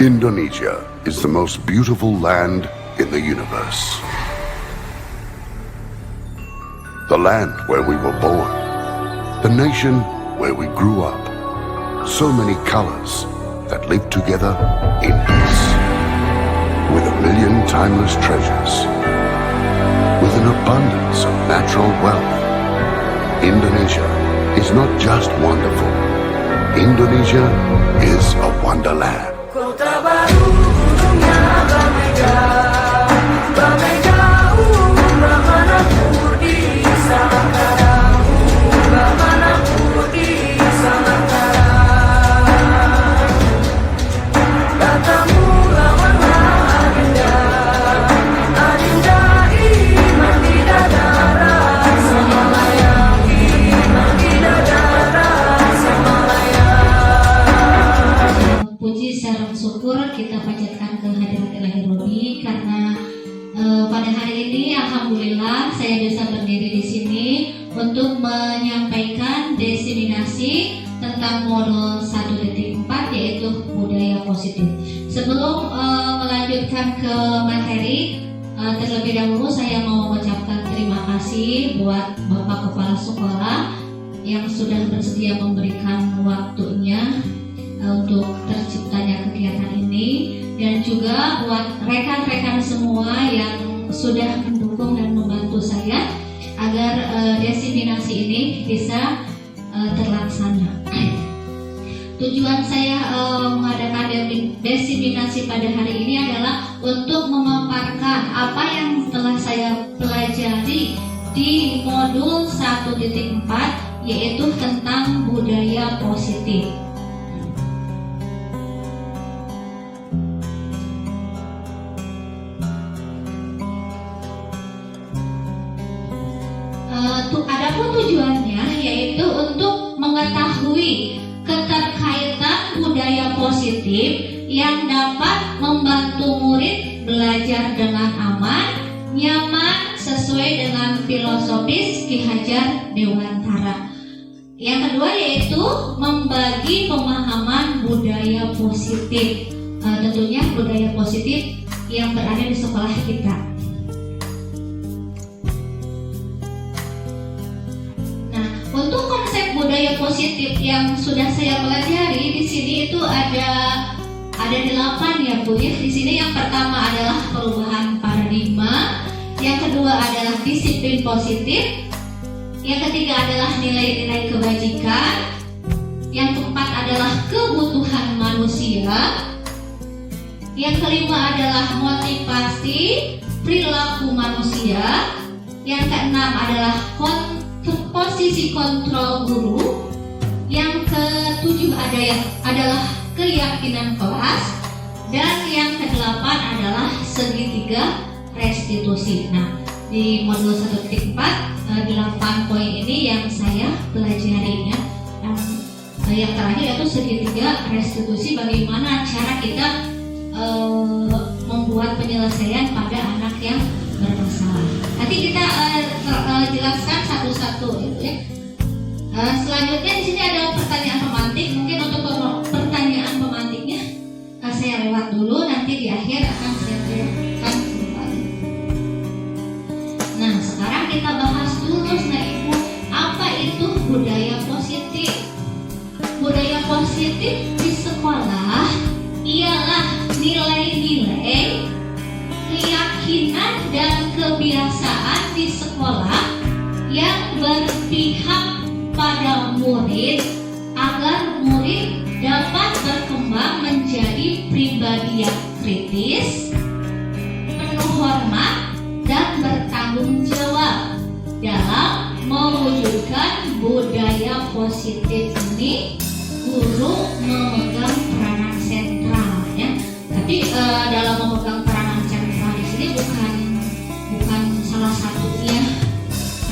Indonesia is the most beautiful land in the universe. The land where we were born. The nation where we grew up. So many colors that live together in peace. With a million timeless treasures. With an abundance of natural wealth. Indonesia is not just wonderful. Indonesia is a wonderland. Kota baru gunungnya Bamega, Bamega Bamana di Samantara, Bamana di Samantara. Katamu lawanlah Adinda, Adinda iman di dadara, Semalaya iman di dadara, Semalaya. Puji serta syukur kita panjatkan kehadirat Ilahi Robi karena pada hari ini alhamdulillah saya bisa berdiri di sini untuk menyampaikan diseminasi tentang modul 1.4 yaitu budaya positif. Sebelum melanjutkan ke materi, terlebih dahulu saya mau mengucapkan terima kasih buat Bapak Kepala Sekolah yang sudah bersedia memberikan waktunya untuk terciptanya kegiatan ini, dan juga buat rekan-rekan semua yang sudah mendukung dan membantu saya agar diseminasi ini bisa terlaksana. Tujuan saya mengadakan diseminasi pada hari ini adalah untuk memaparkan apa yang telah saya pelajari di modul 1.4 yaitu tentang budaya positif. Adapun tujuannya yaitu untuk mengetahui keterkaitan budaya positif yang dapat membantu murid belajar dengan aman, nyaman, sesuai dengan filosofis Ki Hajar Dewantara. Yang kedua yaitu membagi pemahaman budaya positif, tentunya budaya positif yang berada di sekolah kita. Untuk konsep budaya positif yang sudah saya pelajari di sini itu ada 8 ya Bu ya. Di sini yang pertama adalah perubahan paradigma, yang kedua adalah disiplin positif, yang ketiga adalah nilai-nilai kebajikan, yang keempat adalah kebutuhan manusia, yang kelima adalah motivasi perilaku manusia, yang keenam adalah posisi kontrol guru, yang ketujuh adalah keyakinan kelas, dan yang kedelapan adalah segitiga restitusi. Nah, di modul 1.4 8 poin ini yang saya pelajari ya. Yang terakhir yaitu segitiga restitusi, bagaimana cara kita membuat penyelesaian pada anak yang bermasalah. Nanti kita jelaskan satu-satu gitu ya. Selanjutnya di sini ada pertanyaan pemantik. Mungkin untuk pertanyaan pemantiknya saya lewat dulu, nanti di akhir akan saya jelaskan kembali. Nah, sekarang kita bahas dulu nah Ibu, apa itu budaya positif? Budaya positif di sekolah ialah nilai-nilai, keyakinan dan kebiasaan di sekolah yang berpihak pada murid agar murid dapat berkembang menjadi pribadi yang kritis, penuh hormat dan bertanggung jawab dalam mewujudkan budaya positif ini. Guru memegang peranan sentral ya. Tapi dalam memegang peranan sentral di sini bukan salah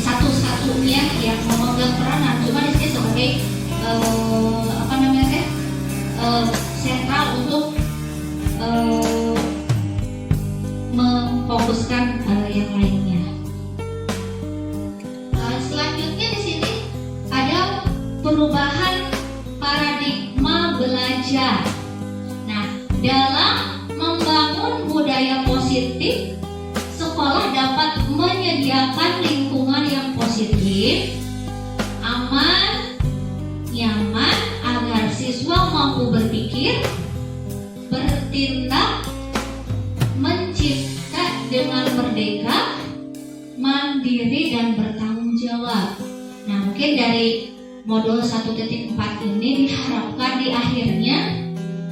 satu-satunya yang memegang peranan, cuma di sini sebagai sentral untuk memfokuskan yang lainnya. Selanjutnya di sini ada perubahan paradigma belajar. Nah, dalam membangun budaya positif, sekolah dapat menyediakan lingkungan yang positif, aman, nyaman agar siswa mampu berpikir, bertindak, mencipta dengan merdeka, mandiri dan bertanggung jawab. Nah, mungkin dari modul 1.4 ini diharapkan di akhirnya,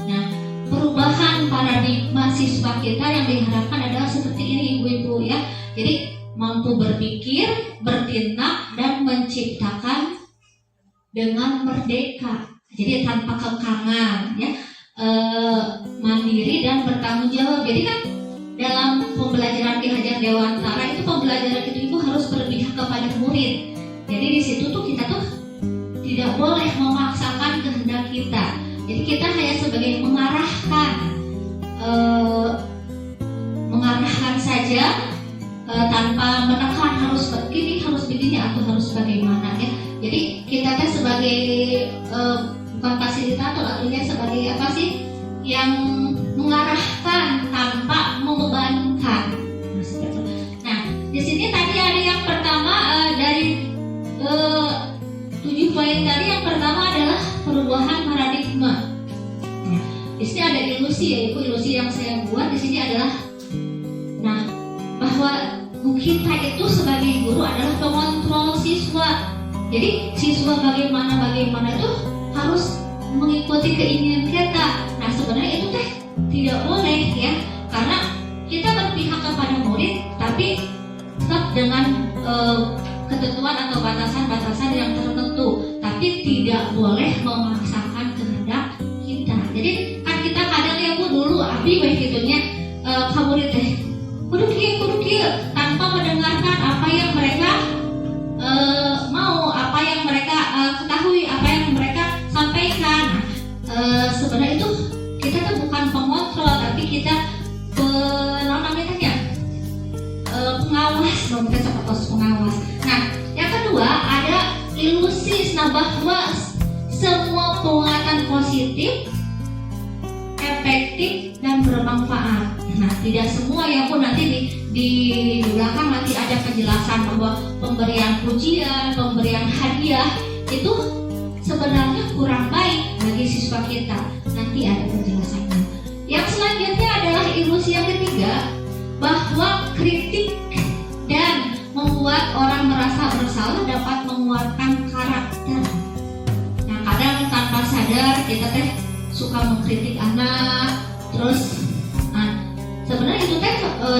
nah, perubahan paradigma siswa kita yang diharapkan adalah seperti ini, ibu-ibu ya. Jadi mampu berpikir, bertindak dan menciptakan dengan merdeka. Jadi tanpa kekangan ya, mandiri dan bertanggung jawab. Jadi kan dalam pembelajaran Ki Hajar Dewantara itu pembelajaran itu harus berpihak kepada murid. Jadi di situ tuh kita tuh tidak boleh memaksakan kehendak kita. Jadi kita hanya sebagai mengarahkan saja, tanpa menekan harus begini, harus begini atau harus bagaimana ya. Jadi kita kan sebagai bukan fasilitator, artinya sebagai apa sih, yang mengarahkan tanpa membebankan. Nah, di sini tadi ada yang pertama dari 7 poin tadi. Yang pertama adalah perubahan paradigma. Nah, di sini ada ilusi, yaitu ilusi yang saya buat di sini adalah, nah, bahwa kita itu sebagai guru adalah pengontrol siswa. Jadi siswa bagaimana itu harus mengikuti keinginan kita. Nah, sebenarnya itu tidak boleh ya, karena kita berpihak kepada murid, tapi tetap dengan ketentuan atau batasan-batasan yang tertentu, tapi tidak boleh memaksakan kehendak kita. Jadi kan kita kadang ya Bu, dulu abi baik gitunya kamu kudu kieu tanpa mendengarkan apa yang mereka mau, apa yang mereka ketahui, apa yang mereka sampaikan. Sebenarnya itu kita tuh bukan pengontrol, tapi kita pengawas, kita seperti pengawas. Nah, yang kedua ada ilusi bahwa semua penguatan positif, efektif dan bermanfaat. Nah, tidak semua ya pun, nanti di belakang nanti ada penjelasan bahwa pemberian pujian, pemberian hadiah itu sebenarnya kurang baik bagi siswa kita. Nanti ada penjelasannya. Yang selanjutnya adalah ilusi yang ketiga, bahwa kritik dan membuat orang merasa bersalah dapat menguatkan karakter. Nah, kadang tanpa sadar kita suka mengkritik anak, terus sebenarnya itu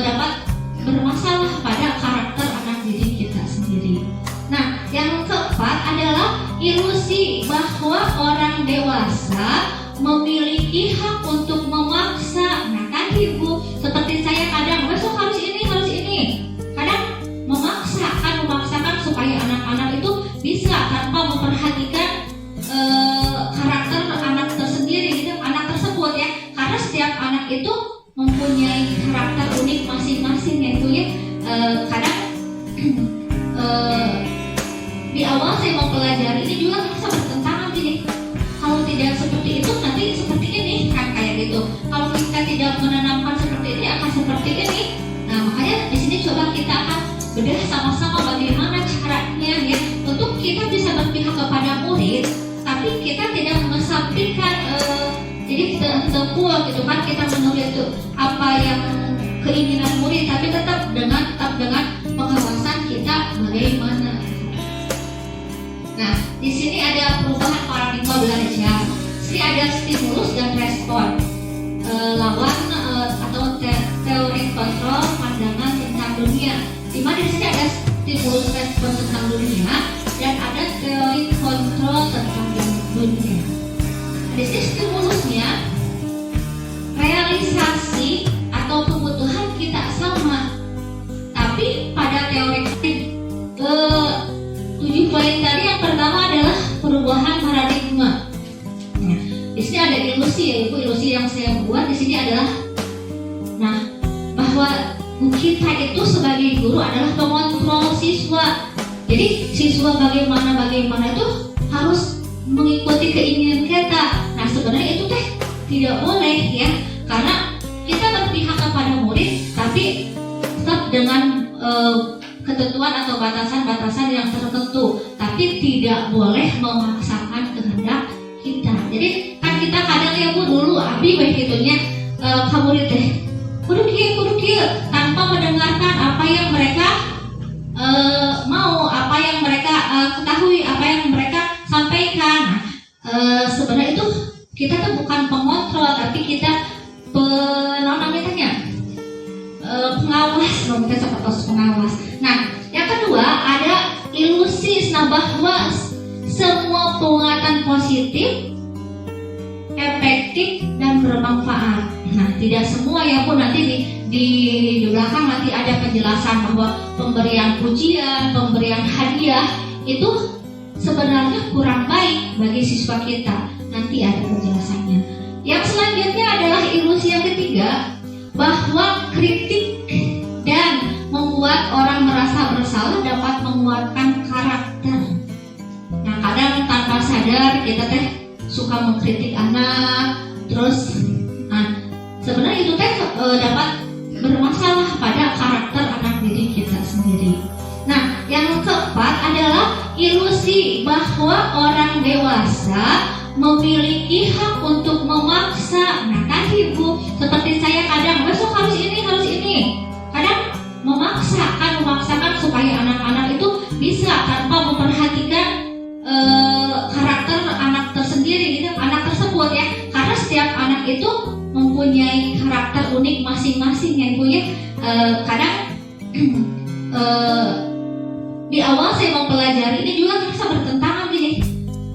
dapat bermasalah pada karakter anak didik kita sendiri. Nah, yang keempat adalah ilusi bahwa orang dewasa memiliki hak untuk memaksa. Nah, kan ibu, seperti saya kadang besok harus ini, kadang memaksakan supaya anak-anak itu bisa tanpa memperhatikan karakter anak tersendiri gitu, anak tersebut ya, karena setiap anak itu mempunyai karakter unik masing-masing ya Bu ya. Kadang di awal saya mau pelajari ini juga bisa bertentangan gini. Kalau tidak seperti itu nanti seperti ini kan, kayak gitu. Kalau kita tidak menanamkan seperti ini akan seperti ini. Nah, makanya di sini coba kita akan bedah sama-sama bagaimana caranya ya untuk kita bisa berpihak kepada murid, tapi kita tidak mengesampingkan jadi terpuas gitu kan, kita menulis itu apa yang keinginan murid, tapi tetap dengan pengawasan kita bagaimana. Nah, di sini ada perubahan paradigma belajar. Sini ada stimulus dan respon, lawan atau teori kontrol pandangan tentang dunia. Di mana di sini ada stimulus respon tentang dunia dan ada teori kontrol tentang dunia. Di sini stimulusnya realisasi atau kebutuhan kita sama, tapi pada teori 7 poin tadi yang pertama adalah perubahan paradigma. Nah, di sini ada ilusi ya Ibu, ilusi yang saya buat di sini adalah, nah, bahwa kita itu sebagai guru adalah pengontrol siswa. Jadi siswa bagaimana itu harus mengikuti keinginan kita. Nah, sebenarnya itu tidak boleh ya, Karena kita berpihak kepada murid, tapi tetap dengan ketentuan atau batasan-batasan yang tertentu, tapi tidak boleh memaksakan kehendak kita. Jadi kan kita kadang ya Bu, dulu abi baik itunya murid teh kudu kieu tanpa mendengarkan apa yang mereka mau, apa yang mereka ketahui, apa yang mereka sampaikan. Sebenarnya itu kita tuh bukan pengontrol, tapi kita pengawas, kita seperti pengawas. Nah, yang kedua ada ilusi bahwa semua penguatan positif, efektif dan bermanfaat. Nah, tidak semua ya pun, nanti di belakang nanti ada penjelasan bahwa pemberian pujian, pemberian hadiah itu sebenarnya kurang baik bagi siswa kita. Nanti ada penjelasannya. Yang selanjutnya adalah ilusi yang ketiga, bahwa kritik dan membuat orang merasa bersalah dapat menguatkan karakter. Nah, kadang tanpa sadar kita suka mengkritik anak, terus sebenarnya itu dapat bermasalah pada karakter anak didik kita sendiri. Nah, yang keempat adalah ilusi bahwa orang dewasa memiliki hak untuk memaksa. Nah, tadi Bu, seperti saya kadang besok harus ini. Kadang memaksakan supaya anak-anak itu bisa tanpa memperhatikan karakter anak tersendiri gitu, anak tersebut ya. Karena setiap anak itu mempunyai karakter unik masing-masing ya Bu ya. Kadang di awal saya mempelajari ini juga terasa bertentangan gini.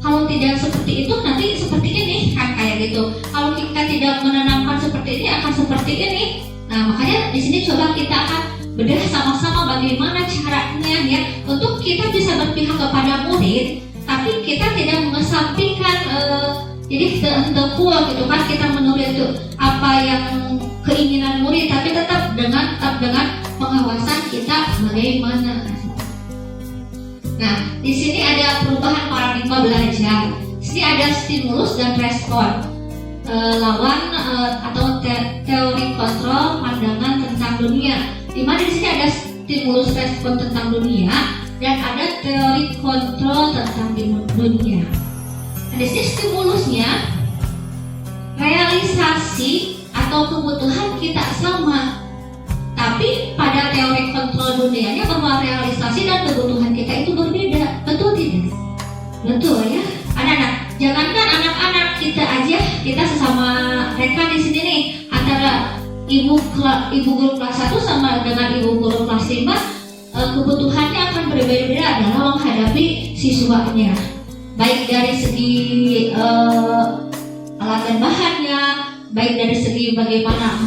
Kalau tidak seperti itu nanti seperti ini kan, kayak gitu. Kalau kita tidak menanamkan seperti ini akan seperti ini. Nah, makanya di sini coba kita akan bedah sama-sama bagaimana caranya ya untuk kita bisa berpihak kepada murid, tapi kita tidak mengesampingkan jadi full gitu kan, kita menulis itu apa yang keinginan murid, tapi tetap dengan pengawasan kita bagaimana. Nah, di sini ada perubahan paradigma belajar. Di sini ada stimulus dan respon, lawan atau teori kontrol pandangan tentang dunia. Di mana di sini ada stimulus respon tentang dunia dan ada teori kontrol tentang dunia. Nah, di sini stimulusnya realisasi atau kebutuhan kita sama. Tapi pada teori kontrol dunianya bahwa realisasi dan kebutuhan kita itu berbeda, betul tidak? Betul ya, anak-anak. Jangankan anak-anak, kita aja, kita sesama rekan di sini nih, antara ibu guru kelas 1 sama dengan ibu guru kelas 5, kebutuhannya akan berbeda-beda dalam menghadapi siswanya. Baik dari segi alat dan bahannya, baik dari segi bagaimana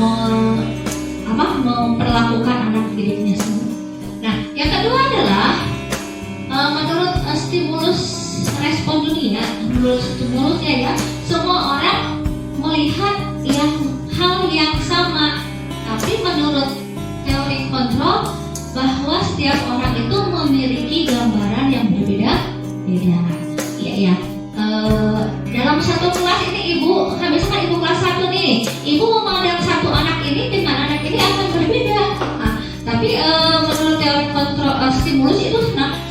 memperlakukan anak didiknya semua. Nah, yang kedua adalah menurut stimulus respon dunia, menurut stimulusnya ya, semua orang melihat hal yang sama. Tapi menurut teori kontrol bahwa setiap orang itu memiliki gambaran yang berbeda-beda. Ya. Dalam satu kelas ini misalkan ibu kelas 1 nih, ibu memandang satu anak ini dengan anak ini akan berbeda. Tapi menurut teori kontrol stimulus itu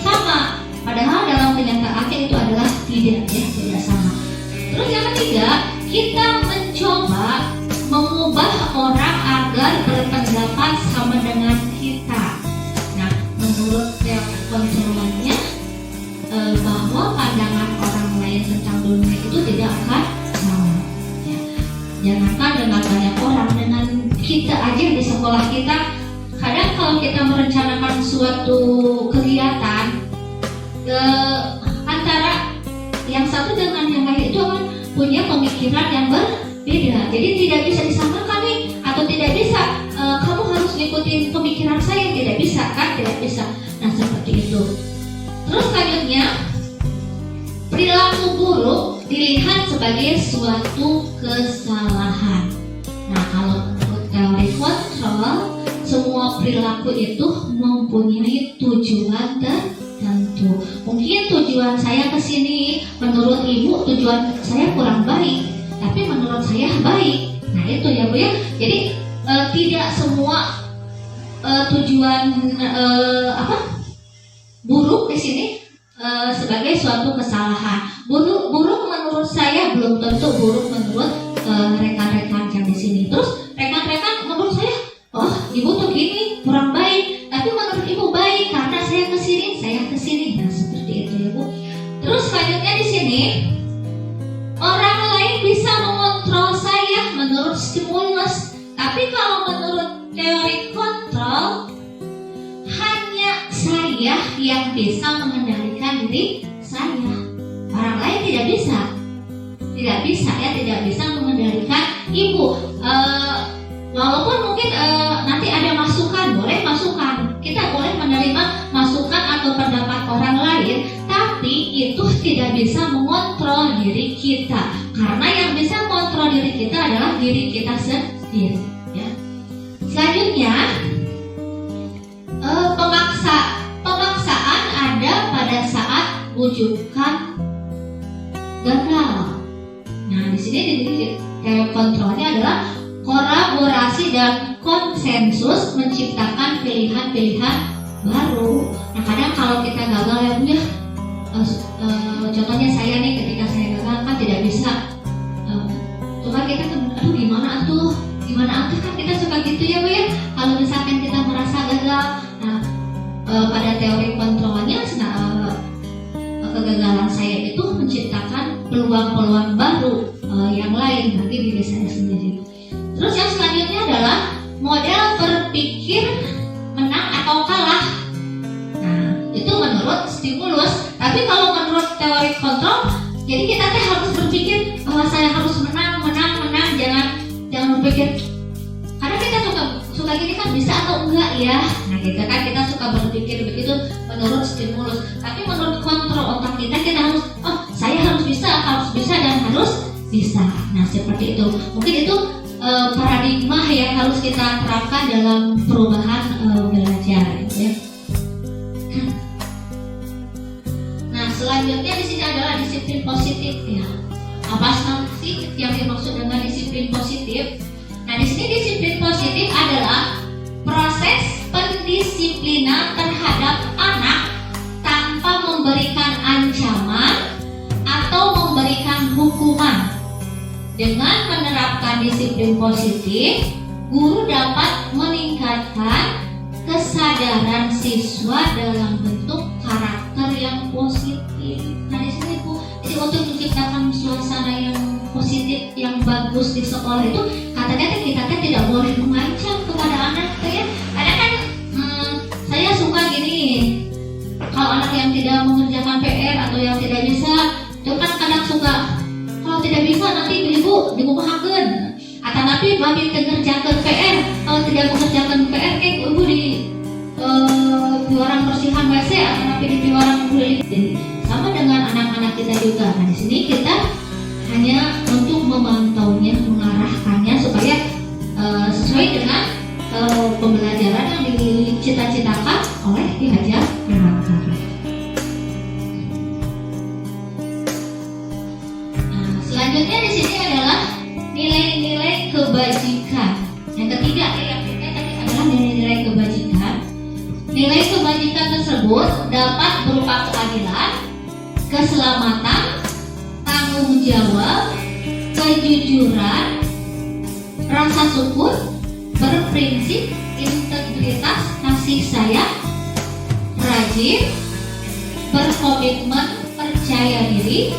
sama. Padahal dalam kenyataannya itu adalah tidak sama. Terus yang ketiga, kita mencoba mengubah orang agar berpendapat sama dengan kita. Nah, menurut teori kontrolnya bahwa pandangan orang lain tentang dunia itu tidak akan sama. Ya. Jangankan dengan banyak orang, dengan kita aja di sekolah kita, kadang kalau kita merencanakan suatu kegiatan, antara yang satu dengan yang lain itu akan punya pemikiran yang berbeda. Jadi tidak bisa disamakan nih, atau tidak bisa kamu harus ngikutin pemikiran saya, tidak bisa kan, tidak bisa. Nah, seperti itu. Terus selanjutnya, perilaku buruk dilihat sebagai suatu kesalahan. Nah, kalau menurut teori kontrol, semua perilaku itu mempunyai tujuan tertentu. Mungkin tujuan saya ke sini, menurut ibu tujuan saya kurang baik, tapi menurut saya baik. Nah itu ya Bu ya. Jadi tidak semua tujuan buruk di sini sebagai suatu kesalahan. Buruk menurut saya belum tentu buruk menurut rekan-rekan yang di sini. Terus rekan-rekan menurut saya, oh ibu tuh gini kurang baik, tapi menurut ibu baik karena saya kesini. Nah seperti itu ya Bu. Terus selanjutnya di sini orang lain bisa mengontrol saya menurut stimulus, tapi kalau menurut teori kontrol hanya saya yang bisa mengendalikan diri saya. Orang lain tidak bisa mengendalikan ibu. Walaupun mungkin nanti ada masukan, boleh masukan. Kita boleh menerima masukan atau pendapat orang lain, tapi itu tidak bisa mengontrol diri kita. Karena yang bisa mengontrol diri kita adalah diri kita sendiri. Ya. Selanjutnya, pemaksaan ada pada saat rujukan gagal. Nah, di sini kontrolnya adalah kolaborasi dan konsensus menciptakan pilihan-pilihan baru. Nah, kadang kalau kita gagal ya Bu ya, contohnya saya nih, ketika saya gagal kan tidak bisa, coba kita aduh gimana tuh kan kita suka gitu ya Bu ya. Kalau misalkan kita merasa gagal, nah pada teori kontrolnya kegagalan saya itu menciptakan peluang-peluang baru yang lain bagi diri saya sendiri. Terus yang selanjutnya adalah model berpikir menang atau kalah. Nah, itu menurut stimulus. Tapi kalau menurut teori kontrol, jadi kita harus berpikir bahwa saya harus menang, jangan berpikir. Karena kita suka gini kan, bisa atau enggak ya. Nah, kita suka berpikir begitu menurut stimulus. Tapi menurut kontrol otak kita harus, saya harus bisa dan harus bisa. Nah, seperti itu. Mungkin itu paradigma yang harus kita terapkan dalam perubahan belajar ya. Nah, selanjutnya di sini adalah disiplin positif ya. Apa sih yang dimaksud dengan disiplin positif? Nah, di sini disiplin positif adalah proses pendisiplinan terhadap anak tanpa memberikan ancaman atau memberikan hukuman. Dengan menerapkan disiplin positif, guru dapat meningkatkan kesadaran siswa dalam bentuk karakter yang positif. Nah, di sini Bu, jadi untuk menciptakan suasana yang positif, yang bagus di sekolah itu, katanya kita tidak boleh mengancam kepada anak ya. Ada kan, saya suka gini, kalau anak yang tidak mengerjakan PR atau yang tidak bisa, itu kan kadang suka, kalau tidak bisa nanti ibu dibukakan. Atau nanti babi mengerjakan PR, kalau tidak mengerjakan PR, ibu di orang persihan WC atau nanti di orang kulit. Sama dengan anak-anak kita juga. Nah, di sini kita hanya untuk memantaunya, mengarahkannya supaya sesuai dengan pembelajaran yang dicita-citakan oleh diajar mengajar. Nah, selanjutnya di sini adalah nilai-nilai kebajikan. Yang ketiga yang kita tadi adalah nilai-nilai kebajikan. Nilai kebajikan tersebut dapat berupa keadilan, keselamatan, tanggung jawab, kejujuran, rasa syukur, berprinsip, integritas, kasih sayang, rajin, berkomitmen, percaya diri,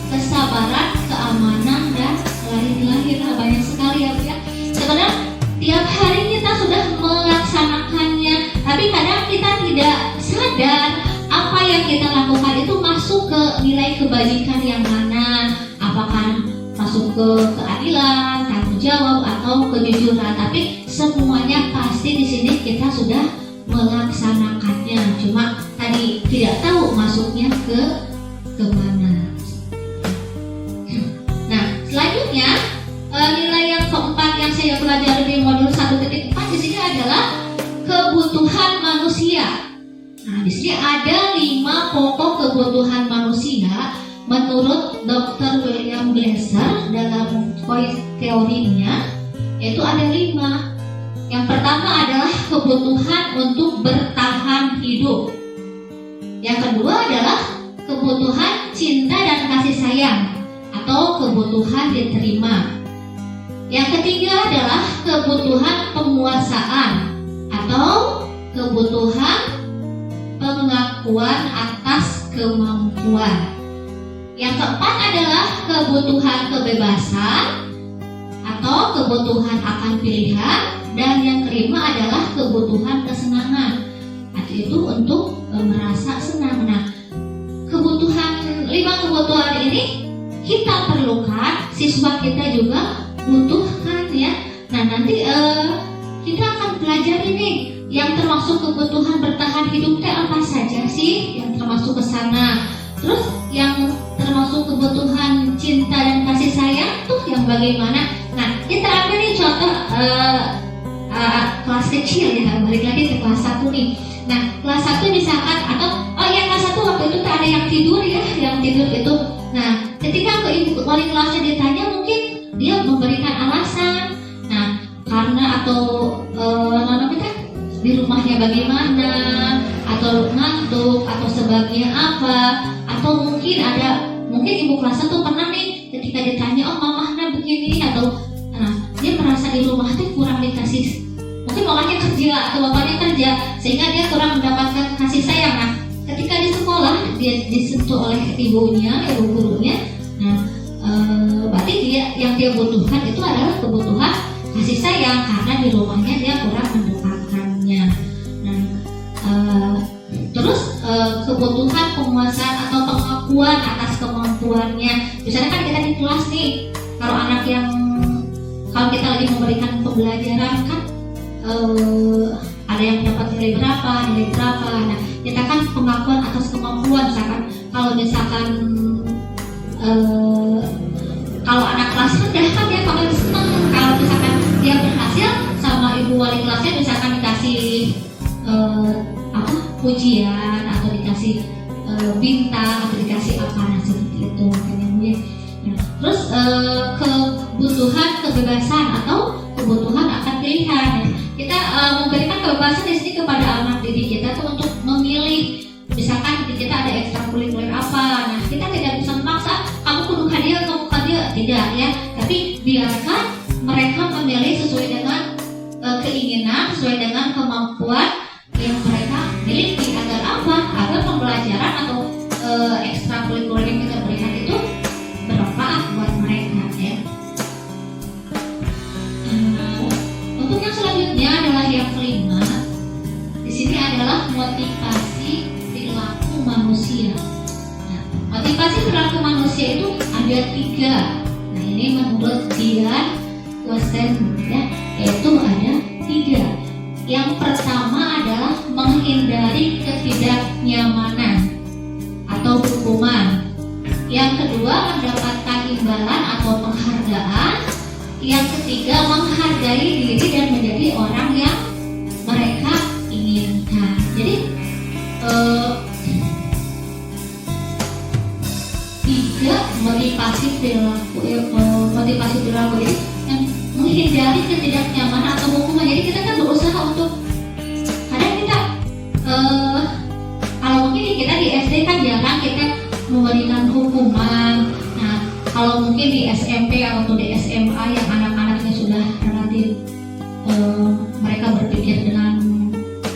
kesabaran, keamanan, dan lain-lain. Banyak sekali ya Bu ya. Sebenarnya tiap hari kita sudah melaksanakannya, tapi kadang kita tidak sadar apa yang kita lakukan itu masuk ke nilai kebajikan yang mana. Apakah masuk ke keadilan, tanggung jawab, atau kejujuran. Tapi semuanya pasti di sini kita sudah melaksanakannya. Cuma tadi tidak tahu masuknya ke mana. Nah, selanjutnya nilai yang keempat yang saya pelajari di modul 1.4 di sini adalah kebutuhan manusia. Nah, di sini ada 5 pokok kebutuhan manusia menurut Dr. William Glasser dalam teorinya. yaitu ada 5. Yang pertama adalah kebutuhan untuk bertahan hidup. Yang kedua adalah kebutuhan cinta dan kasih sayang atau kebutuhan diterima. Yang ketiga adalah kebutuhan penguasaan atau kebutuhan pengakuan atas kemampuan. Yang keempat adalah kebutuhan kebebasan atau kebutuhan akan pilihan. Dan yang kelima adalah kebutuhan kesenangan, yaitu untuk merasa senang. Nah, 5 kebutuhan ini kita perlukan, siswa kita juga butuhkan ya. Nah, nanti kita akan pelajari nih yang termasuk kebutuhan bertahan hidup apa saja sih yang termasuk ke sana. Terus yang termasuk kebutuhan cinta dan kasih sayang tuh yang bagaimana? Nah, kita ambil nih contoh kelas kecil ya, balik lagi ke kelas 1 nih. Nah, kelas 1 misalkan atau kelas 1 waktu itu ada yang tidur ya, yang tidur itu. Nah, ketika ke ibu wali kelasnya ditanya, mungkin dia memberikan alasan. Nah, karena atau di rumahnya bagaimana, atau ngantuk, atau sebabnya apa, atau mungkin ibu kelas 1 pernah nih ketika ditanya, mamahnya begini, atau dia merasa di rumah tuh kurang dikasih, mungkin mamanya kerja atau bapaknya kerja sehingga dia kurang mendapatkan kasih sayang. Nah, ketika di sekolah dia disentuh oleh ibu gurunya. Nah, berarti yang dia butuhkan itu adalah kebutuhan kasih sayang karena di rumahnya dia kurang mendapatkannya. Nah, terus kebutuhan penguasaan atau pengakuan atas kemampuannya. Misalnya kan kita di kelas nih, kalau kita lagi memberikan pembelajaran kan ada yang dapat nilai berapa. Nah, kita kan pengakuan atas kemampuan. Kalau anak kelas rendah kan dia paling senang kalau misalkan dia berhasil sama ibu wali kelasnya misalkan dikasih pujian atau dikasih bintang atau dikasih apa, nah seperti itu makanya. Nah, terus kebutuhan kebebasan atau kebutuhan akan pilihan. Kita memberikan kebebasan di sini kepada anak didik kita tuh untuk memilih. Misalkan kita ada ekstrakurikuler apa, nah kita tidak bisa memaksa kamu kudu hadiah, tidak ya. Tapi biarkan mereka memilih sesuai dengan keinginan, sesuai dengan kemampuan yang mereka miliki. Agar apa? Agar pembelajaran atau ekstrakurikuler yang kita berikan itu bermanfaat buat mereka ya. Untuk yang selanjutnya adalah yang kelima. Di sini adalah motivasi perilaku manusia. Nah, motivasi perilaku manusia itu ada 3. Nah, ini menurut Dian Wesen ya, yaitu ada 3. Yang pertama adalah menghindari ketidaknyamanan atau hukuman. Yang kedua, mendapatkan imbalan atau penghargaan. Yang ketiga, menghargai diri dan menjadi orang yang mereka inginkan. Jadi 3 motivasi perilaku ini yang menghindari ketidaknyamanan atau hukuman. Jadi kita kan berusaha untuk, kadang kita kalau mungkin kita di SD kan jarang kita memberikan hukuman. Nah, kalau mungkin di SMP atau di SMA yang anak-anaknya sudah relatif mereka berpikir dengan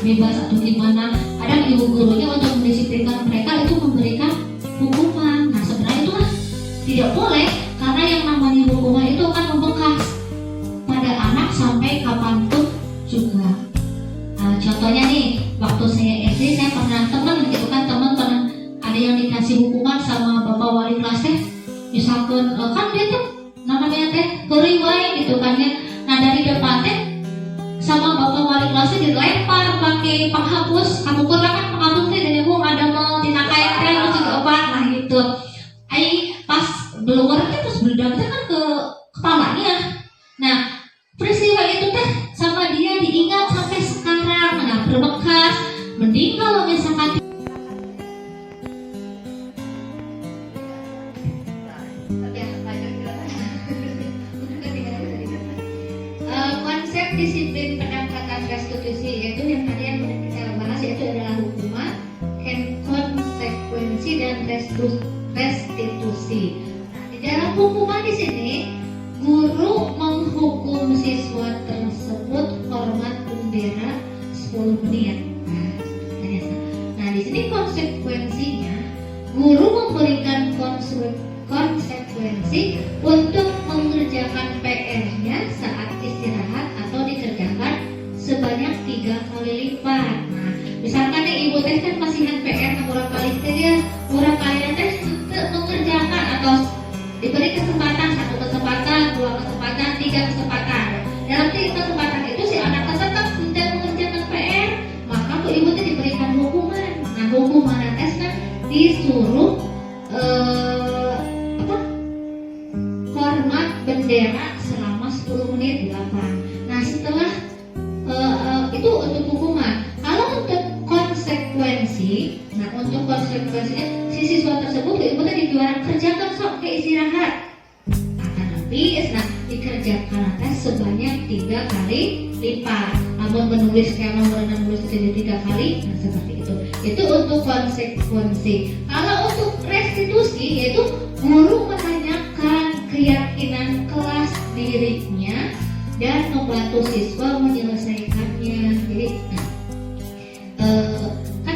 bebas atau gimana, kadang ibu gurunya untuk mendisiplinkan mereka itu memberikan hukuman. Nah, sebenarnya itu tidak boleh, karena yang namanya hukuman itu akan membekas pada anak sampai kapanpun juga. Contohnya nih, waktu saya SD saya pernah teman pernah ada yang dikasih hukuman sama bapak wali kelasnya. Misalkan kan dia tuh namanya keriwai gitu kan ya. Nah, dari depan sama bapak wali kelasnya dilempar pakai penghapus. Kamu kurang kan penghapus dan ibu ada mau tinakai terus juga apa lah gitu. Pas belum ngerti terus beledaknya kan ke kepalanya. Nah, peristiwa itu sama dia diingat sampai sekarang. Nah, berbekas. Mending kalau misalkan disiplin pendekatan restitusi, yaitu yang tadi yang sudah kita bahas, yaitu adalah hukuman, konsekuensi dan restitusi. Di dalam hukuman di sini, guru menghukum siswa tersebut hormat bendera 10 menit. Nah, di sini konsekuensinya, guru memberikan konsekuensi untuk mengerjakan PR-nya saat istirahat atau dikerjakan sebanyak 3 kali lipat. Nah, misalkan nih ibu teh kan masihan PR kurang kali dia, kurang kali teh mengerjakan atau diberi kesempatan, 1 kesempatan, 2 kesempatan, 3 kesempatan. Dalam 3 kesempatan itu si anak tetap tidak mengerjakan PR, maka bu ibu teh diberikan hukuman. Nah, hukuman tes kan disuruh hormat bendera selama 10 menit di lapang. Nah, setelah itu untuk hukuman. Kalau untuk konsekuensi, nah untuk konsekuensinya si siswa tersebut ibu tadi dijualan kerjakan sok ke istirahat. Akan tapi dikerjakan tes sebanyak 3 kali lipat. Namun menulis kayak menulis jadi 3 kali, nah seperti itu. Itu untuk konsekuensi. Kalau untuk restitusi, yaitu guru menanyakan keyakinan kelas dirinya dan membantu siswa menyelesaikannya. Jadi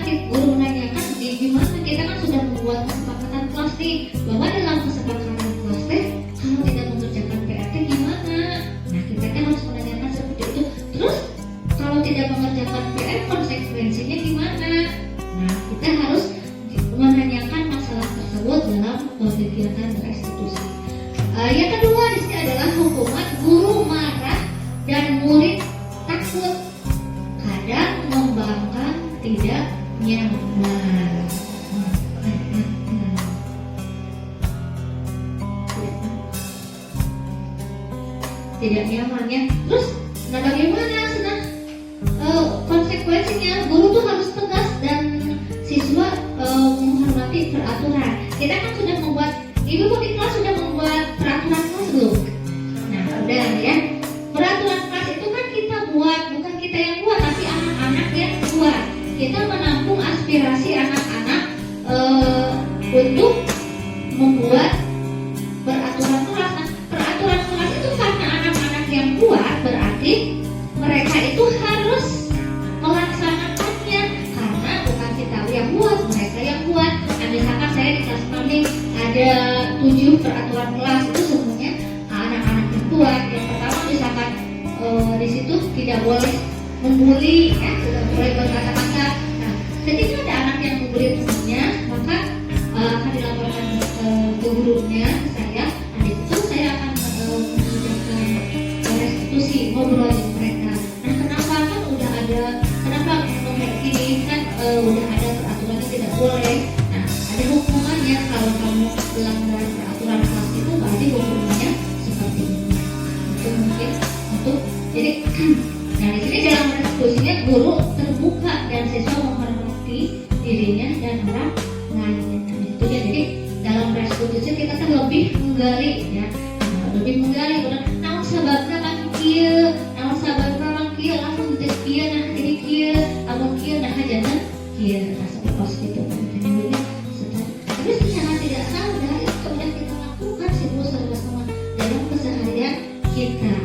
kan guru menanyakan gimana, kita kan sudah membuat kesepakatan kelas nih, bahwa dalam kesepakatan kelas teh kalau tidak mengerjakan PR gimana. Nah, kita kan harus menanyakan seperti itu. Terus kalau tidak mengerjakan PR konsekuensinya gimana? Nah, kita harus menanyakan masalah tersebut dalam kegiatan restitusi. Yang kedua di sini adalah hukuman guru marah dan murid takut, kadang membangkang tidak nyaman. Tidak nyaman ya. Terus, nah bagaimana senang? Konsekuensinya guru tuh harus tegas dan siswa menghormati peraturan. Kita kan sudah membuat, ibu di kelas sudah membuat peraturan kelas belum? Nah, udah ya. Peraturan kelas itu kan kita buat, bukan kita yang buat, tapi anak-anak yang buat. Kita menampung aspirasi anak-anak untuk membuat peraturan kelas. Nah, peraturan kelas itu karena anak-anak yang buat, berarti mereka itu harus melaksanakannya, karena bukan kita yang buat, mereka yang buat. Nah, misalkan saya di kelas kami ada 7 peraturan kelas, itu semuanya anak-anak yang buat. Yang pertama misalkan di situ tidak boleh membuli, ya, tidak boleh berkata-kata. Nah, ketika ada anak yang membuli temannya, maka akan dilaporkan ke gurunya, ke saya. Nah, di situ saya akan mengerjakan restitusi, ngobrol dengan mereka. Nah, kenapa kan udah ada, kenapa ini kan udah ada peraturannya tidak boleh. Nah, ada hukumannya kalau kamu melanggar peraturan kelas itu, berarti hukumannya seperti ini. Itu mungkin untuk jadi. Nah, di sini dalam restitusinya guru terbuka dan siswa menghormati dirinya dan orang lain. Nah, itu ya. Jadi dalam restitusi kita kan lebih menggali ya, lebih menggali benar. Nah, sebabnya kan kieu, nah sebabnya kan kieu, langsung teh kieu, nah jadi kieu, lamun kieu nah jangan kieu, nah seperti itu kan. Tapi secara tidak sadar itu sudah kita lakukan semua dalam keseharian kita.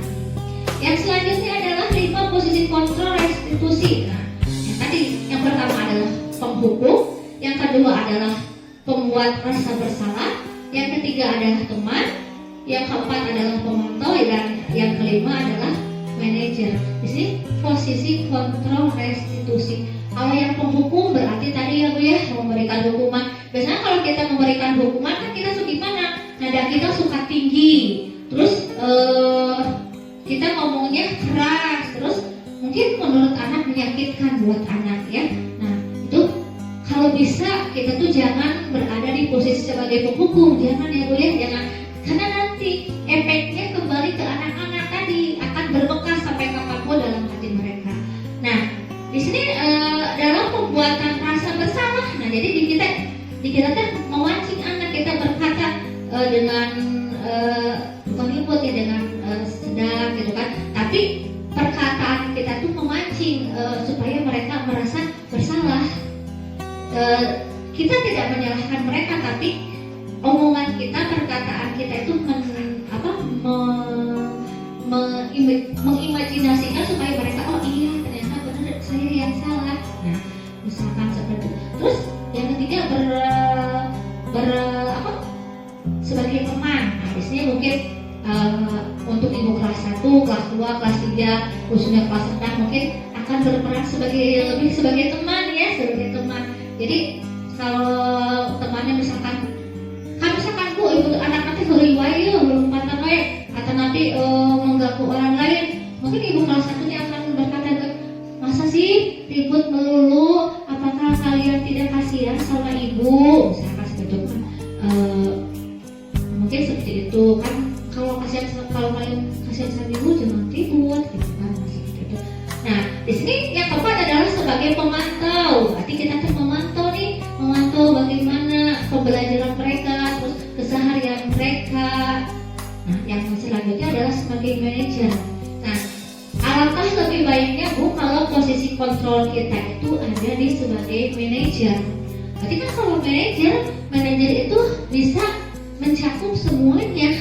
Yang selanjutnya adalah 5 posisi kontrol restitusi. Nah, yang tadi yang pertama adalah penghukum, yang kedua adalah pembuat rasa bersalah, yang ketiga adalah teman, yang keempat adalah pemantau, dan yang kelima adalah manajer. Di sini posisi kontrol restitusi. Kalau yang penghukum berarti tadi ya Bu ya, memberikan hukuman. Biasanya kalau kita memberikan hukuman kan kita suka gimana? Nada kita suka tinggi. Terus kita ngomongnya keras, terus mungkin menurut anak menyakitkan buat anak ya. Nah, itu kalau bisa kita tuh jangan berada di posisi sebagai penghukum, jangan ya Bu ya, jangan, karena nanti efeknya kembali ke anak-anak tadi, akan berbekas sampai kapanpun dalam hati mereka. Nah, di sini dalam pembuatan rasa bersalah, nah jadi di kita kan memancing anak kita berkata dengan bukan lembut ya, dengan sedang gitu kan, tapi perkataan kita tuh memancing supaya mereka merasa bersalah. Kita tidak menyalahkan mereka, tapi omongan kita, perkataan kita itu mengimajinasikan supaya mereka, oh iya ternyata benar saya yang salah. Nah, misalkan seperti itu. Terus yang ketiga sebagai teman. Nah, di sini mungkin untuk ibu kelas 1, kelas 2, kelas 3, khususnya kelas 6 mungkin akan berperan lebih sebagai teman ya, sebagai teman. Jadi kalau temannya misalkan Bu, ibu anak nanti huriwai belum patah atau nanti mengganggu orang lain, mungkin ibu kelas 1 akan berkata, masa sih ribut melulu, apakah kalian tidak kasihan sama ibu, misalkan seperti itu kan. Mungkin seperti itu kan, kalau kalian kasihan sama ibu jangan ribut gitu kan, seperti itu. Nah, di sini yang keempat adalah sebagai pemantau. Berarti kita tuh memantau bagaimana pembelajaran mereka, terus keseharian mereka. Nah, yang selanjutnya adalah sebagai manajer. Nah, alangkah lebih baiknya Bu kalau posisi kontrol kita itu ada di sebagai manajer. Berarti kan kalau manajer itu bisa mencakup semuanya,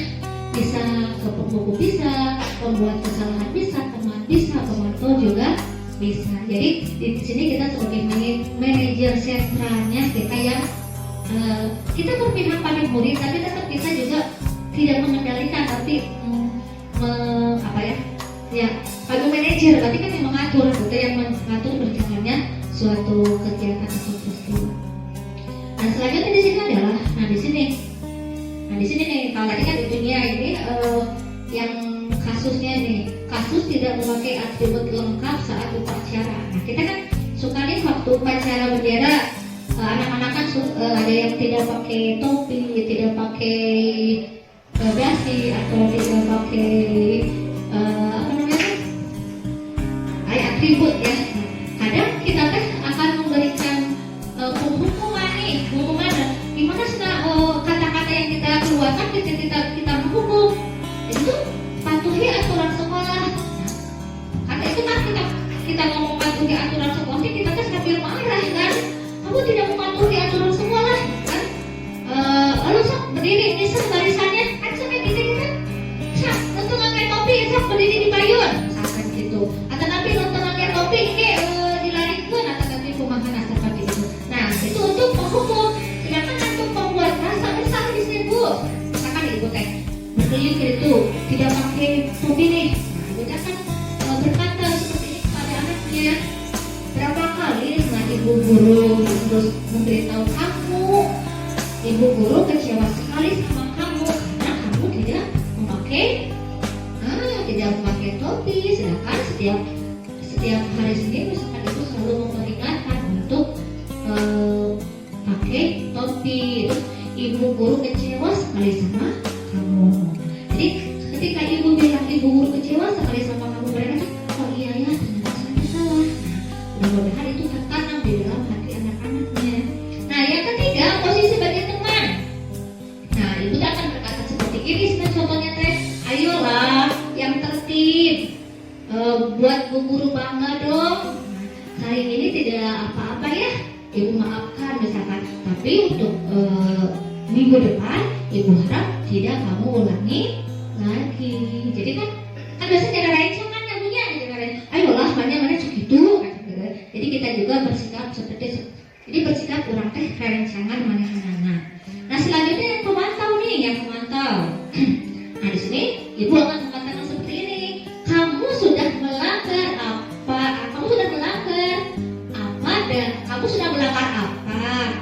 bisa ke pembuku bisa, pembuat kesalahan bisa, teman bisa, pemantau juga bisa. Jadi di sini kita sebagai manajer sentralnya kita yang kita berpihak pada murid, tapi tetap kita juga tidak mengendalikan, tapi pada manajer berarti kan yang mengatur, kita yang mengatur berjalannya suatu kegiatan atau peristiwa. Nah, selanjutnya di sini adalah, di sini nih, kalau tadi kan itunya ini yang kasusnya nih, kasus tidak memakai atribut lengkap saat upacara. Nah, kita kan suka nih waktu upacara bendera, anak-anak kan ada yang tidak pakai topi, tidak pakai dasi, atau tidak pakai atribut ya. Kadang kita kan akan memberikan hukuman gimana kata-kata yang kita keluarkan ketika kita menghukum itu patuhi aturan sekolah. Karena itu kan kita ngomong patuhi aturan sekolah, kita kan sambil marah kan, kamu tidak mematuhi aturan sekolah kan, lalu sok berdiri ini barisannya kan sampai gini kan, nonton pakai topi sok berdiri di payun misalkan gitu, atau nanti nonton pakai topi ini dilarikan atau nanti pemahaman seperti itu. Nah, itu untuk menghukum. Sedangkan untuk membuat rasa bersalah di sini Bu, misalkan ibu teh berkeliling itu tidak pakai topi nih, ibu akan berkata seperti ini kepada anaknya. Berapa kali dengan ibu guru terus memberitahu kamu, ibu guru kecewa sekali sama kamu karena kamu tidak memakai topi. Sedangkan setiap hari Senin misalkan ibu selalu memperingatkan untuk pakai topi. Terus ibu guru kecewa sekali sama kamu. Jadi ketika ibu bilang ibu guru kecewa sekali sama kamu, mereka oh iya ya ternyata saya salah. Mudah-mudahan itu tertanam di dalam hati anak-anaknya. Nah, yang ketiga posisi sebagai teman. Nah, ibu akan berkata seperti ini, contohnya teh, ayolah yang tertib, buat bu guru bangga dong. Kali ini tidak apa-apa ya, ibu maafkan misalkan. Tapi untuk minggu depan, ibu harap tidak kamu ulangi lagi. Jadi kan biasanya cara lain kan yang punya, ayolah mana segitu. Jadi kita juga bersikap seperti itu. Jadi bersikap kurang teh rencangan mana. Nah, selanjutnya yang pemantau nih, Nah, di sini ibu akan mengatakan seperti ini. Kamu sudah melanggar apa dan kamu sudah melanggar apa?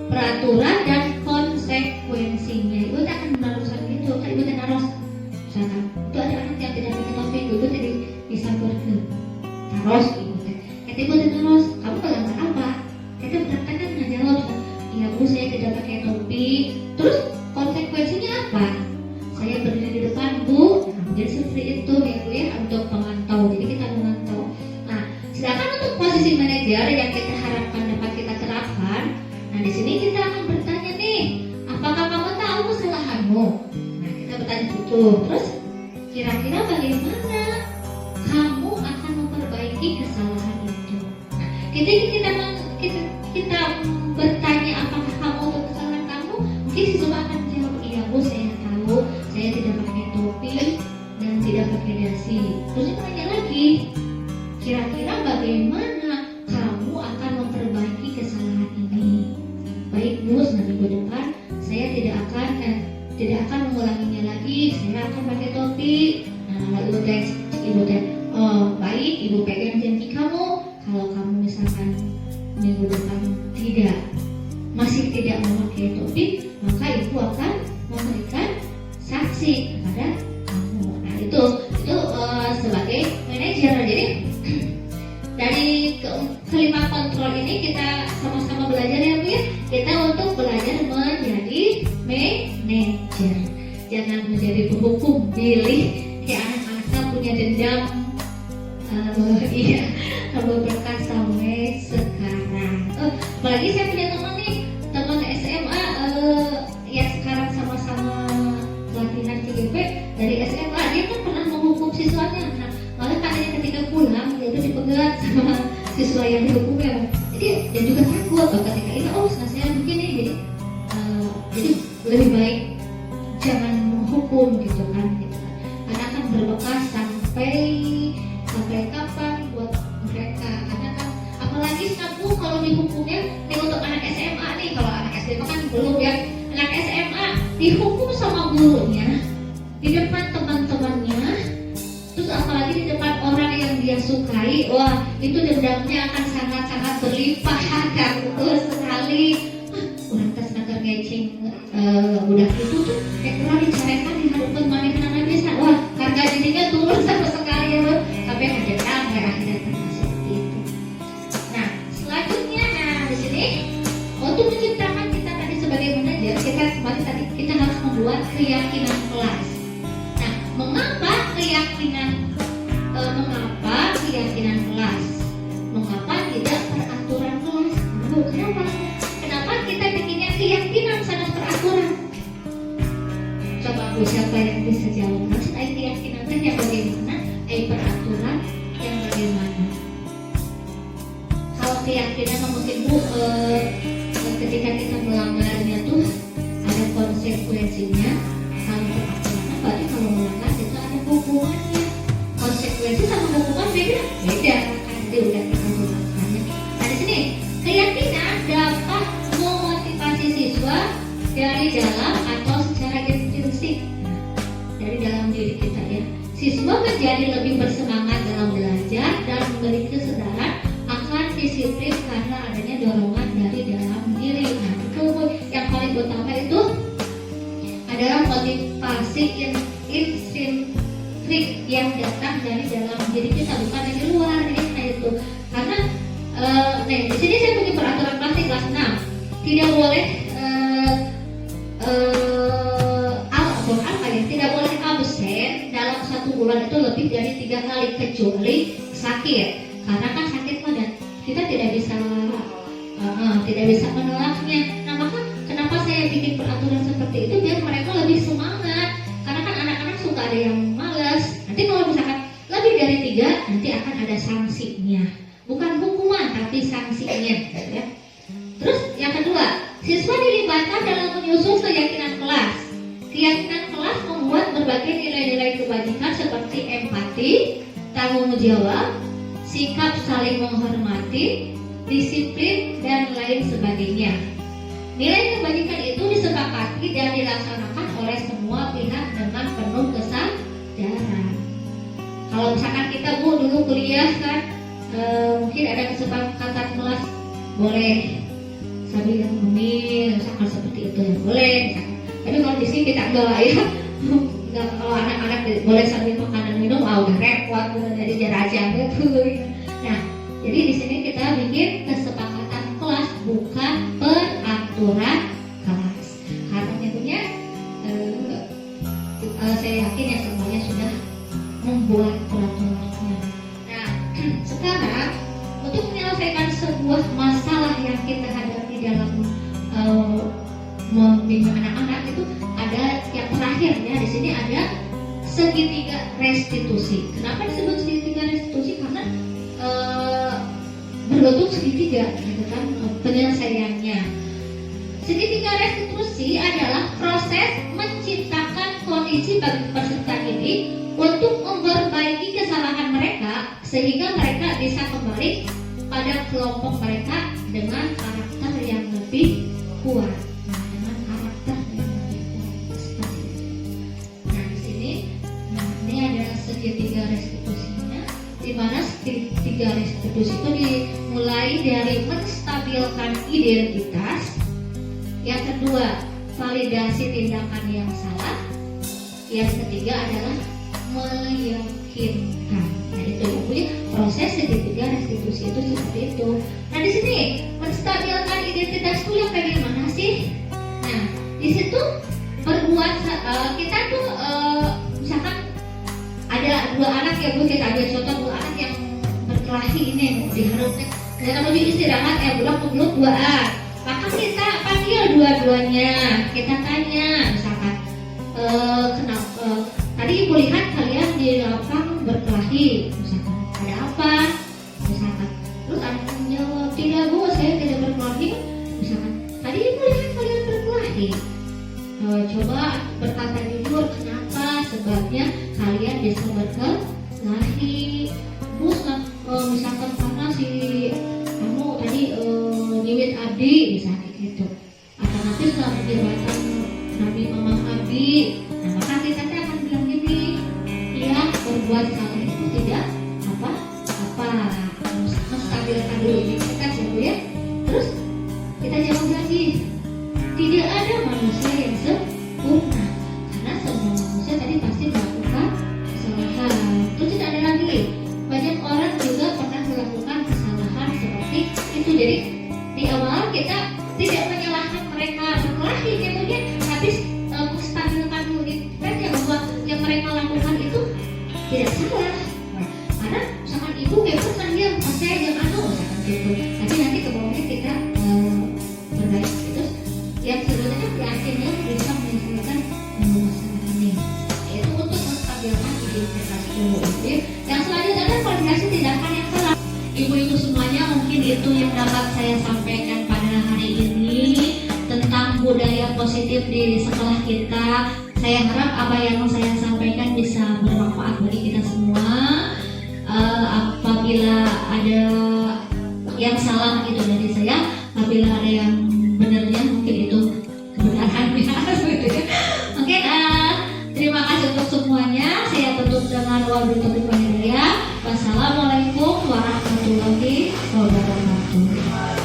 Peraturan dan konsekuensinya. Ibu akan meneruskan itu. Ibu harus misalkan itu ada anak yang tidak pakai topi, ibu tadi bisa terus ibu terus kamu melanggar apa? Kita berkatakan menjawab, iya Bu saya tidak pakai topi. Terus konsekuensinya apa? Saya berdiri di depan Bu. Nah, jadi seperti itu ya Bu ya, untuk pemantau. Jadi kita memantau. Nah, sedangkan untuk posisi manajer yang kita harapkan dapat kita terapkan, nah di sini kita akan bertanya nih, apakah kamu tahu kesalahanmu? Nah, kita bertanya itu. Terus kira-kira bagaimana siswa akan menjawab, iya Bu, saya tahu, saya tidak pakai topi dan tidak pakai dasi. Terus dia tanya lagi, kira-kira bagaimana kamu akan memperbaiki kesalahan ini? Baik Bu, minggu depan saya tidak akan mengulanginya lagi. Saya akan pakai topi. Nah, ibu teh, oh baik, ibu pegang janji kamu. Kalau kamu misalkan minggu depan masih tidak memakai topi, maka ibu akan memberikan sanksi kepada kamu. Nah itu sebagai manajer. Jadi dari kelima kontrol ini kita sama-sama belajar ya Bu ya. Kita untuk belajar menjadi manajer, jangan menjadi penghukum. Pilih kayak anak-anak punya dendam berbekas sampai sekarang. Apalagi saya punya teman SMA yang sekarang sama-sama latihan CGP dari SMA. Dia kan pernah menghukum siswanya. Nah, malah katanya ketika pulang dia itu dipegat sama siswa yang dihukumnya. Jadi dia juga takut ketika itu, saya begini. Jadi lebih baik jangan menghukum gitu kan. Karena akan berbekas sampai kapan buat mereka. Karena kan apalagi sapu kalau dihukumnya ini untuk anak SMA nih. Kalau anak SD kan belum ya. Anak SMA dihukum sama gurunya di depan teman-temannya, terus apalagi di depan orang yang dia sukai. Wah, itu dendamnya akan sangat-sangat berlimpah kan, betul sekali. Orang tas nakar ngeceng udah itu tuh kurang dicarekan di hadapan mana bisa. Wah, harga dirinya turun sama sekali ya Bu. Tapi ada damai akhirnya seperti itu. Nah, selanjutnya di sini untuk menciptakan kita tadi sebagai manajer, kita harus membuat keyakinan kelas. Nah, mengapa keyakinan kelas? Mengapa tidak peraturan kelas? Kenapa kita bikinnya keyakinan sana peraturan? Coba Bu, siapa yang bisa jawab? Maksud keyakinan yang bagaimana? Peraturan yang bagaimana? Kalau keyakinan mungkin Bu, ketika kita melanggarnya tuh ada konsekuensinya. Kalau peraturan berarti kalau melanggar itu ada hukumannya. Konsekuensi sama hukuman beda. Nanti udah kita melakukannya. Nah di sini keyakinan dapat memotivasi siswa dari dalam atau secara intrinsik. Dari dalam diri kita ya. Siswa menjadi lebih bersemangat dalam belajar dan memiliki kesadaran akan disiplin karena adanya dorongan dari dalam diri. Nah itu yang paling utama itu adalah motivasi intrinsik yang datang dari dalam diri kita, bukan dari luar ya. Nah itu karena di sini saya punya peraturan kelas di kelas 6 tidak boleh tidak boleh absen dalam 1 bulan itu lebih dari 3 kali kecuali sakit. Karena kan sakit dan kita tidak bisa menolaknya. Nah maka kenapa saya bikin peraturan seperti itu biar mereka lebih semangat. Karena kan anak-anak suka ada yang malas. Nanti kalau misalkan lebih dari 3 nanti akan ada sanksinya. Bukan hukuman tapi sanksinya ya. Terus yang kedua, siswa dilibatkan dalam menyusun keyakinan kelas. Keyakinan kelas membuat berbagai nilai-nilai kebajikan seperti empati, tanggung jawab, sikap saling menghormati, disiplin, dan lain sebagainya. Nilai kebajikan itu disepakati dan dilaksanakan oleh semua pihak dengan penuh kesadaran. Kalau misalkan kita Bu dulu kuliah kan, mungkin ada kesepakatan kelas boleh sambil ngemil, misalkan seperti itu ya boleh. Misalkan. Tapi kalau di sini kita enggak ya. Kalau anak-anak boleh sambil makan dan minum, udah repot, udah jadi jaraja gitu. Nah, jadi di sini kita bikin kesepakatan kelas bukan peraturan kelas. Karena tentunya saya yakin ya semuanya sudah membuat peraturannya. Nah, sekarang untuk menyelesaikan sebuah masalah yang kita hadapi dalam membimbing anak-anak itu ada yang terakhir ya. Di sini ada segitiga restitusi. Kenapa disebut segitiga restitusi? Karena berbentuk segitiga gitu kan penyelesaiannya. Segitiga restitusi restitusi adalah proses menciptakan kondisi bagi peserta didik untuk memperbaiki kesalahan mereka sehingga mereka bisa kembali pada kelompok mereka dengan karakter yang lebih kuat. Nah, dengan karakter yang lebih kuat seperti itu. Nah, di sini ini adalah segitiga restitusinya, di mana segitiga restitusi itu dimulai dari menstabilkan identitas. Yang kedua, validasi tindakan yang salah. Yang ketiga adalah meyakinkan. Nah, itu yang punya proses segitiga restitusi itu seperti itu. Nah, di sini menstabilkan identitas itu yang kayak gimana sih? Nah, di situ berbuat kita tuh misalkan ada dua anak ya Bu, kita ambil contoh dua anak yang berkelahi ini diharuskan kita menuju istirahat belum duaan. Maka kita panggil dua-duanya, kita tanya misalkan kenapa tadi ibu lihat kalian di lapang berkelahi, misalkan ada apa, misalkan terus anak menjawab tidak Bu, saya tidak berkelahi, misalkan tadi ibu lihat kalian berkelahi. Coba berkata jujur kenapa sebabnya kalian bisa berkelahi. Bu, misalkan karena si kamu tadi nyewit Abdi misalnya gitu, atau nanti setelah menjebatan Nabi Mamang Abdi. Nah, maka kita akan bilang gini, ya berbuat salah itu tidak apa-apa, menstabilkan dulu identitas ya Bu ya. Terus kita jawab lagi, tidak ada manusia yang sempurna karena semua manusia tadi pasti melakukan kesalahan. Terus tidak ada lagi, banyak orang juga pernah melakukan kesalahan seperti itu. Jadi di awal kita tidak menyalahkan mereka berkelahi kemudian habis menstabilkan dulu identitasnya bahwa yang mereka lakukan itu tidak salah. Karena misalkan ibu kayak pernah dia saya yang misalkan gitu, tapi nanti kemudian kita berbaik itu yang sebenarnya yakinnya bisa menyelesaikan masalah ini, yaitu untuk menstabilkan identitas dulu. Yang selanjutnya adalah koordinasi tindakan yang salah. Ibu-ibu semuanya, mungkin itu yang dapat saya sampaikan pada hari ini tentang budaya positif di sekolah kita. Saya harap apa yang saya sampaikan bisa bermanfaat bagi kita semua. Apabila ada yang salah itu dari saya, apabila ada yang benarnya mungkin itu kebenarannya. Oke, terima kasih untuk semuanya. Saya tutup dengan wabillahi taufiq wal hidayah. Wassalamualaikum warahmatullahi wabarakatuh.